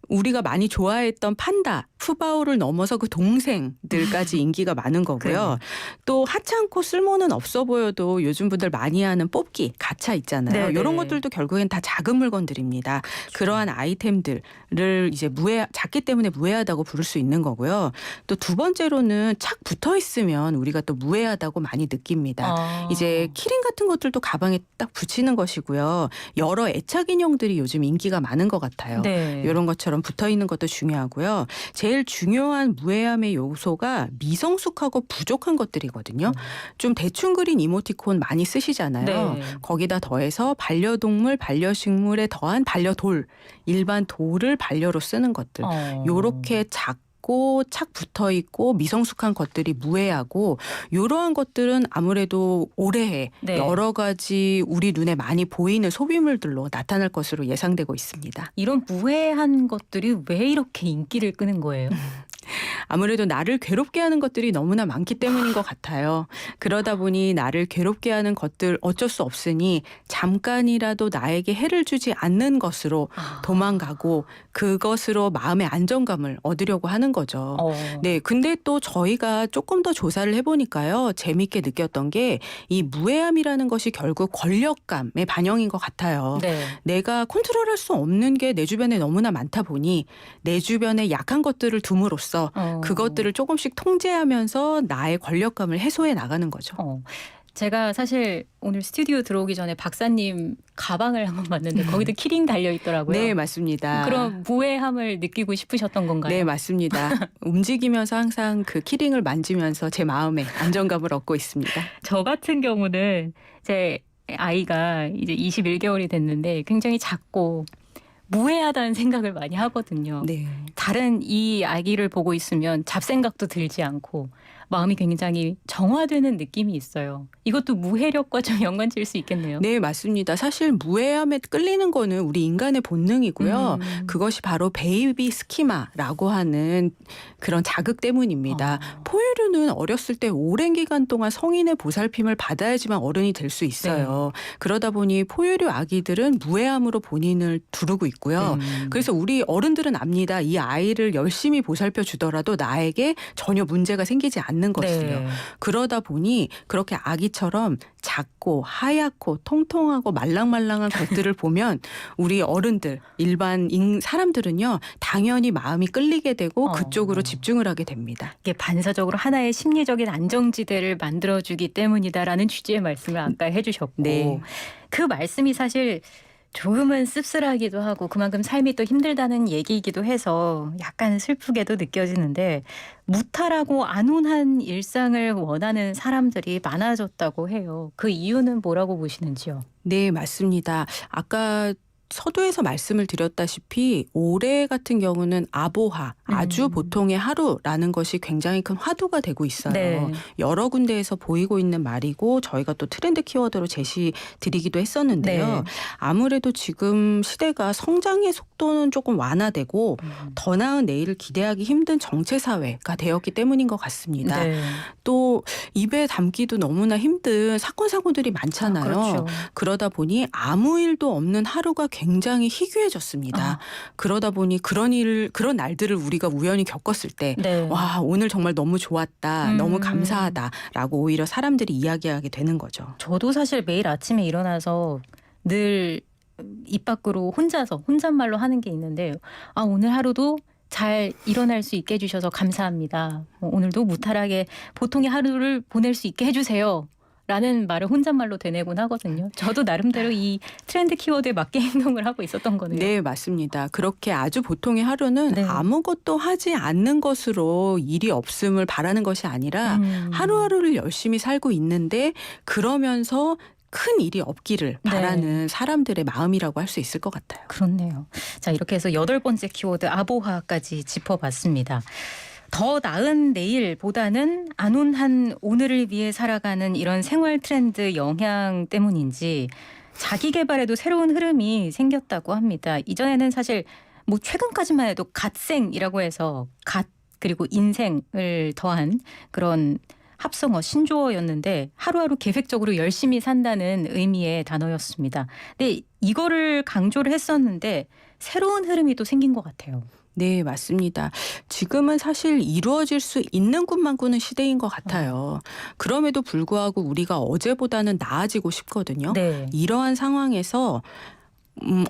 우리가 많이 좋아했던 판다, 푸바오를 넘어서 그 동생들까지 인기가 많은 거고요. 또 하찮고 쓸모는 없어 보여도 요즘 분들 많이 하는 뽑기, 가차 있잖아요. 네네. 이런 것들도 결국엔 다 작은 물건들입니다. 그러한 아이템들을 이제 작기 때문에 무해하다고 부를 수 있는 거고요. 또 두 번째로는 착 붙어 있으면 우리가 또 무해하다고 많이 느낍니다. 이제 키링 같은 것들도 가방에 딱 붙이는 것이고요. 여러 애착 인형들이 요즘 인기가 많은 것 같아요. 네. 이런 것처럼 붙어 있는 것도 중요하고요. 제일 중요한 무해함의 요소가 미성숙하고 부족한 것들이거든요. 좀 대충 그린 이모티콘 많이 쓰시잖아요. 네. 거기다 더해서 반려동물, 반려식물에 더한 반려돌, 일반 돌을 반려로 쓰는 것들. 요렇게 작고 착 붙어 있고 미성숙한 것들이 무해하고 이러한 것들은 아무래도 올해 네. 여러 가지 우리 눈에 많이 보이는 소비물들로 나타날 것으로 예상되고 있습니다. 이런 무해한 것들이 왜 이렇게 인기를 끄는 거예요? 아무래도 나를 괴롭게 하는 것들이 너무나 많기 때문인 것 같아요. 그러다 보니 나를 괴롭게 하는 것들 어쩔 수 없으니 잠깐이라도 나에게 해를 주지 않는 것으로 도망가고 그것으로 마음의 안정감을 얻으려고 하는 거죠. 네, 근데 또 저희가 조금 더 조사를 해보니까요. 재미있게 느꼈던 게 이 무해함이라는 것이 결국 권력감의 반영인 것 같아요. 네. 내가 컨트롤할 수 없는 게 내 주변에 너무나 많다 보니 내 주변에 약한 것들을 둠으로써 그것들을 조금씩 통제하면서 나의 권력감을 해소해 나가는 거죠. 제가 사실 오늘 스튜디오 들어오기 전에 박사님 가방을 한번 봤는데 거기도 키링 달려 있더라고요. 네, 맞습니다. 그럼 무해함을 느끼고 싶으셨던 건가요? 네, 맞습니다. 움직이면서 항상 그 키링을 만지면서 제 마음에 안정감을 얻고 있습니다. 저 같은 경우는 제 아이가 이제 21개월이 됐는데 굉장히 작고 무해하다는 생각을 많이 하거든요. 네. 다른 이 아기를 보고 있으면 잡생각도 들지 않고 마음이 굉장히 정화되는 느낌이 있어요. 이것도 무해력과 좀 연관질 수 있겠네요. 네, 맞습니다. 사실 무해함에 끌리는 거는 우리 인간의 본능이고요. 그것이 바로 베이비 스키마라고 하는 그런 자극 때문입니다. 포유류는 어렸을 때 오랜 기간 동안 성인의 보살핌을 받아야지만 어른이 될 수 있어요. 그러다 보니 포유류 아기들은 무해함으로 본인을 두르고 있고요. 그래서 우리 어른들은 압니다. 이 아이를 열심히 보살펴 주더라도 나에게 전혀 문제가 생기지 않는 것을요. 네. 그러다 보니 그렇게 아기처럼 작고 하얗고 통통하고 말랑말랑한 것들을 보면 우리 어른들, 일반 사람들은요. 당연히 마음이 끌리게 되고 그쪽으로 집중을 하게 됩니다. 이게 반사적으로 하나의 심리적인 안정지대를 만들어주기 때문이다라는 취지의 말씀을 아까 해주셨고 네. 그 말씀이 사실 조금은 씁쓸하기도 하고 그만큼 삶이 또 힘들다는 얘기이기도 해서 약간 슬프게도 느껴지는데 무탈하고 안온한 일상을 원하는 사람들이 많아졌다고 해요. 그 이유는 뭐라고 보시는지요? 네, 맞습니다. 아까 서두에서 말씀을 드렸다시피 올해 같은 경우는 아보하, 아주 보통의 하루라는 것이 굉장히 큰 화두가 되고 있어요. 네. 여러 군데에서 보이고 있는 말이고 저희가 또 트렌드 키워드로 제시드리기도 했었는데요. 네. 아무래도 지금 시대가 성장의 속도는 조금 완화되고 더 나은 내일을 기대하기 힘든 정체사회가 되었기 때문인 것 같습니다. 네. 또 입에 담기도 너무나 힘든 사건 사고들이 많잖아요. 그렇죠. 그러다 보니 아무 일도 없는 하루가 굉장히 희귀해졌습니다. 그러다 보니 그런 날들을 우리가 우연히 겪었을 때 네. 와, 오늘 정말 너무 좋았다. 너무 감사하다라고 오히려 사람들이 이야기하게 되는 거죠. 저도 사실 매일 아침에 일어나서 늘 입 밖으로 혼잣말로 하는 게 있는데 오늘 하루도 잘 일어날 수 있게 해주셔서 감사합니다. 오늘도 무탈하게 보통의 하루를 보낼 수 있게 해주세요. 라는 말을 혼잣말로 되뇌곤 하거든요. 저도 나름대로 이 트렌드 키워드에 맞게 행동을 하고 있었던 거네요. 네, 맞습니다. 그렇게 아주 보통의 하루는 네. 아무것도 하지 않는 것으로 일이 없음을 바라는 것이 아니라 하루하루를 열심히 살고 있는데 그러면서 큰 일이 없기를 바라는 사람들의 마음이라고 할 수 있을 것 같아요. 그렇네요. 자, 이렇게 해서 8번째 키워드 아보하까지 짚어봤습니다. 더 나은 내일보다는 안온한 오늘을 위해 살아가는 이런 생활 트렌드 영향 때문인지 자기 개발에도 새로운 흐름이 생겼다고 합니다. 이전에는 사실 뭐 최근까지만 해도 갓생이라고 해서 갓 그리고 인생을 더한 그런 합성어, 신조어였는데 하루하루 계획적으로 열심히 산다는 의미의 단어였습니다. 근데 이거를 강조를 했었는데 새로운 흐름이 또 생긴 것 같아요. 네, 맞습니다. 지금은 사실 이루어질 수 있는 꿈만 꾸는 시대인 것 같아요. 그럼에도 불구하고 우리가 어제보다는 나아지고 싶거든요. 네. 이러한 상황에서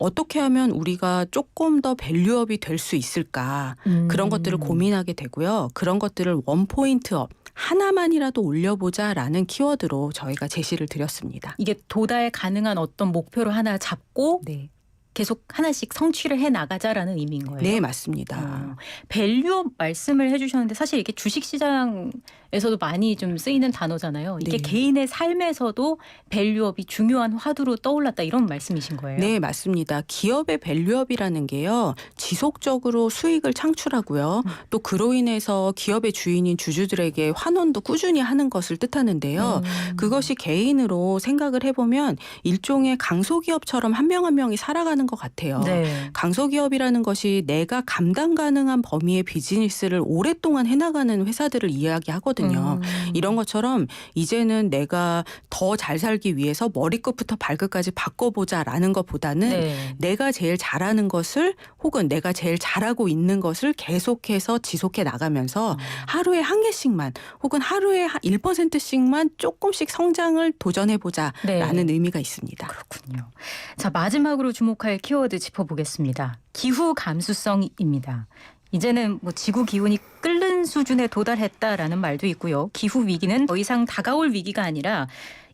어떻게 하면 우리가 조금 더 밸류업이 될 수 있을까 그런 것들을 고민하게 되고요. 그런 것들을 원포인트업 하나만이라도 올려보자라는 키워드로 저희가 제시를 드렸습니다. 이게 도달 가능한 어떤 목표를 하나 잡고 네, 계속 하나씩 성취를 해 나가자라는 의미인 거예요. 네, 맞습니다. 밸류업 말씀을 해주셨는데 사실 이게 주식시장에서도 많이 좀 쓰이는 단어잖아요. 이게 네. 개인의 삶에서도 밸류업이 중요한 화두로 떠올랐다 이런 말씀이신 거예요. 네, 맞습니다. 기업의 밸류업이라는 게요. 지속적으로 수익을 창출하고요. 또 그로 인해서 기업의 주인인 주주들에게 환원도 꾸준히 하는 것을 뜻하는데요. 그것이 개인으로 생각을 해보면 일종의 강소기업처럼 한 명 한 명이 살아가는 것 같아요. 네. 강소기업이라는 것이 내가 감당 가능한 범위의 비즈니스를 오랫동안 해나가는 회사들을 이야기하거든요. 이런 것처럼 이제는 내가 더 잘 살기 위해서 머리끝부터 발끝까지 바꿔보자라는 것보다는 네. 내가 제일 잘하는 것을 혹은 내가 제일 잘하고 있는 것을 계속해서 지속해 나가면서 하루에 한 개씩만 혹은 하루에 1%씩만 조금씩 성장을 도전해보자라는 의미가 있습니다. 그렇군요. 자, 마지막으로 주목할 키워드 짚어보겠습니다. 기후 감수성입니다. 이제는 뭐 지구 기온이 끓는 수준에 도달했다라는 말도 있고요. 기후 위기는 더 이상 다가올 위기가 아니라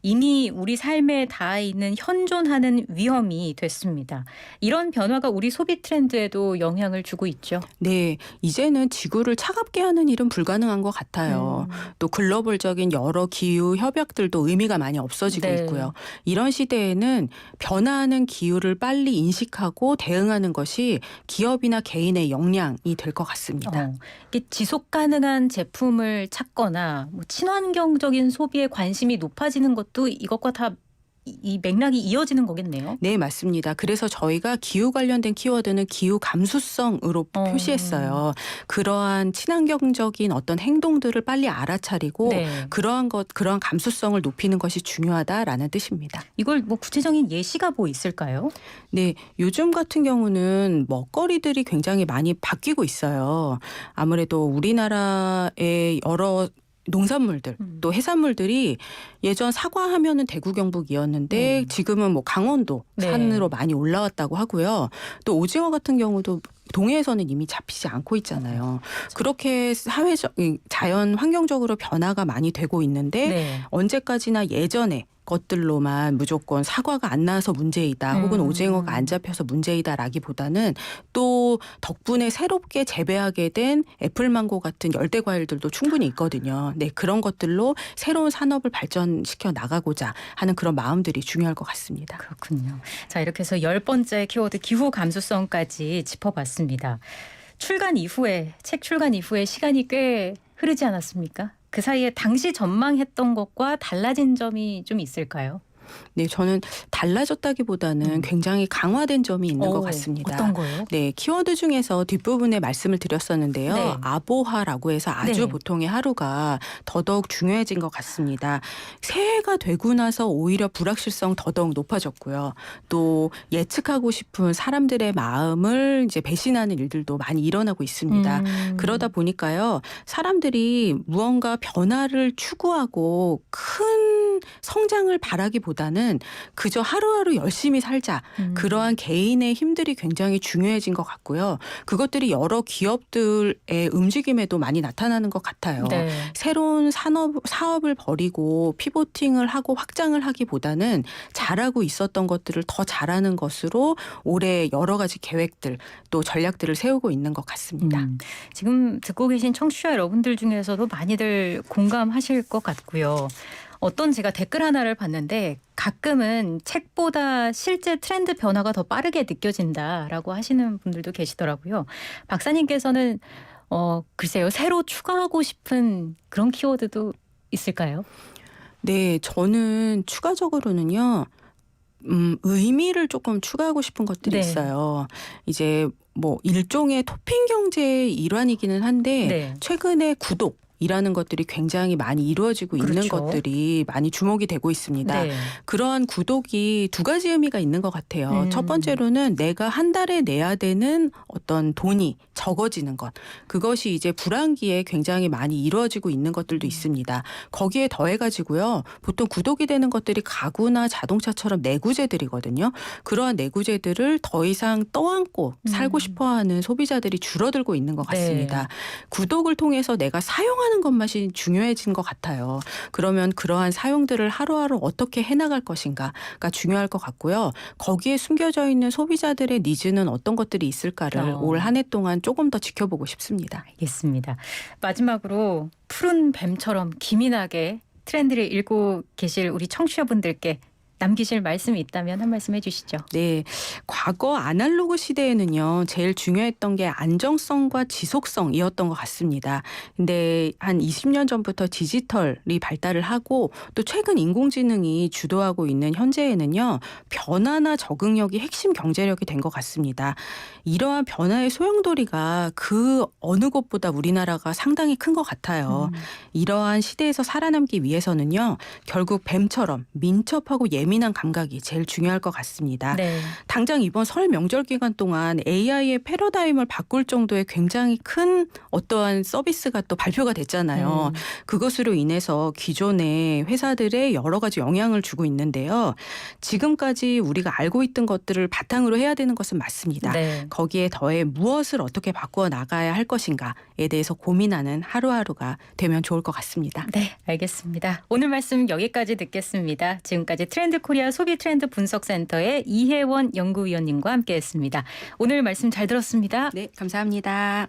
이미 우리 삶에 닿아 있는 현존하는 위험이 됐습니다. 이런 변화가 우리 소비 트렌드에도 영향을 주고 있죠. 네, 이제는 지구를 차갑게 하는 일은 불가능한 것 같아요. 또 글로벌적인 여러 기후 협약들도 의미가 많이 없어지고 네. 있고요. 이런 시대에는 변화하는 기후를 빨리 인식하고 대응하는 것이 기업이나 개인의 역량이 될 것 같습니다. 이게 지속 가능한 제품을 찾거나 뭐 친환경적인 소비에 관심이 높아지는 것도 이것과 다 이 맥락이 이어지는 거겠네요. 네, 맞습니다. 그래서 저희가 기후 관련된 키워드는 기후 감수성으로 표시했어요. 그러한 친환경적인 어떤 행동들을 빨리 알아차리고 네. 그러한 감수성을 높이는 것이 중요하다라는 뜻입니다. 이걸 뭐 구체적인 예시가 뭐 있을까요? 네, 요즘 같은 경우는 먹거리들이 굉장히 많이 바뀌고 있어요. 아무래도 우리나라의 여러 농산물들 또 해산물들이 예전 사과 하면은 대구 경북이었는데 지금은 뭐 강원도 네. 산으로 많이 올라왔다고 하고요. 또 오징어 같은 경우도 동해에서는 이미 잡히지 않고 있잖아요. 그렇게 사회적 자연 환경적으로 변화가 많이 되고 있는데 네. 언제까지나 예전에 것들로만 무조건 사과가 안 나와서 문제이다 혹은 오징어가 안 잡혀서 문제이다라기보다는 또 덕분에 새롭게 재배하게 된 애플망고 같은 열대 과일들도 충분히 있거든요. 네, 그런 것들로 새로운 산업을 발전시켜 나가고자 하는 그런 마음들이 중요할 것 같습니다. 그렇군요. 자, 이렇게 해서 10번째 키워드 기후 감수성까지 짚어봤습니다. 책 출간 이후에 시간이 꽤 흐르지 않았습니까? 그 사이에 당시 전망했던 것과 달라진 점이 좀 있을까요? 네, 저는 달라졌다기보다는 굉장히 강화된 점이 있는 것 같습니다. 어떤 거요? 네, 키워드 중에서 뒷부분에 말씀을 드렸었는데요. 네. 아보하라고 해서 아주 네. 보통의 하루가 더더욱 중요해진 것 같습니다. 새해가 되고 나서 오히려 불확실성 더더욱 높아졌고요. 또 예측하고 싶은 사람들의 마음을 이제 배신하는 일들도 많이 일어나고 있습니다. 그러다 보니까요, 사람들이 무언가 변화를 추구하고 큰 성장을 바라기보다는 그저 하루하루 열심히 살자. 그러한 개인의 힘들이 굉장히 중요해진 것 같고요. 그것들이 여러 기업들의 움직임에도 많이 나타나는 것 같아요. 네. 새로운 사업을 벌이고 피보팅을 하고 확장을 하기보다는 잘하고 있었던 것들을 더 잘하는 것으로 올해 여러 가지 계획들 또 전략들을 세우고 있는 것 같습니다. 지금 듣고 계신 청취자 여러분들 중에서도 많이들 공감하실 것 같고요. 어떤 제가 댓글 하나를 봤는데 가끔은 책보다 실제 트렌드 변화가 더 빠르게 느껴진다라고 하시는 분들도 계시더라고요. 박사님께서는 글쎄요, 새로 추가하고 싶은 그런 키워드도 있을까요? 네, 저는 추가적으로는요. 의미를 조금 추가하고 싶은 것들이 네. 있어요. 이제 뭐 일종의 토핑 경제의 일환이기는 한데 네. 최근에 구독이라는 것들이 굉장히 많이 이루어지고 있는 그렇죠. 것들이 많이 주목이 되고 있습니다. 네. 그러한 구독이 두 가지 의미가 있는 것 같아요. 첫 번째로는 내가 한 달에 내야 되는 어떤 돈이 적어지는 것. 그것이 이제 불황기에 굉장히 많이 이루어지고 있는 것들도 있습니다. 거기에 더해가지고요. 보통 구독이 되는 것들이 가구나 자동차처럼 내구재들이거든요. 그러한 내구재들을 더 이상 떠안고 살고 싶어하는 소비자들이 줄어들고 있는 것 같습니다. 네. 구독을 통해서 내가 사용하는 것만이 중요해진 것 같아요. 그러면 그러한 사용들을 하루하루 어떻게 해나갈 것인가가 중요할 것 같고요. 거기에 숨겨져 있는 소비자들의 니즈는 어떤 것들이 있을까를 올 한 해 동안 조금 더 지켜보고 싶습니다. 알겠습니다. 마지막으로 푸른 뱀처럼 기민하게 트렌드를 읽고 계실 우리 청취자분들께 남기실 말씀이 있다면 한 말씀 해주시죠. 네, 과거 아날로그 시대에는요, 제일 중요했던 게 안정성과 지속성이었던 것 같습니다. 근데 한 20년 전부터 디지털이 발달을 하고 또 최근 인공지능이 주도하고 있는 현재에는요, 변화나 적응력이 핵심 경제력이 된 것 같습니다. 이러한 변화의 소용돌이가 그 어느 곳보다 우리나라가 상당히 큰 것 같아요. 이러한 시대에서 살아남기 위해서는요, 결국 뱀처럼 민첩하고 예민한 감각이 제일 중요할 것 같습니다. 네. 당장 이번 설 명절 기간 동안 AI의 패러다임을 바꿀 정도의 굉장히 큰 어떠한 서비스가 또 발표가 됐잖아요. 그것으로 인해서 기존의 회사들의 여러 가지 영향을 주고 있는데요. 지금까지 우리가 알고 있던 것들을 바탕으로 해야 되는 것은 맞습니다. 네. 거기에 더해 무엇을 어떻게 바꾸어 나가야 할 것인가에 대해서 고민하는 하루하루가 되면 좋을 것 같습니다. 네, 알겠습니다. 오늘 말씀 여기까지 듣겠습니다. 지금까지 트렌드 코리아 소비 트렌드 분석센터의 이혜원 연구위원님과 함께했습니다. 오늘 말씀 잘 들었습니다. 네, 감사합니다.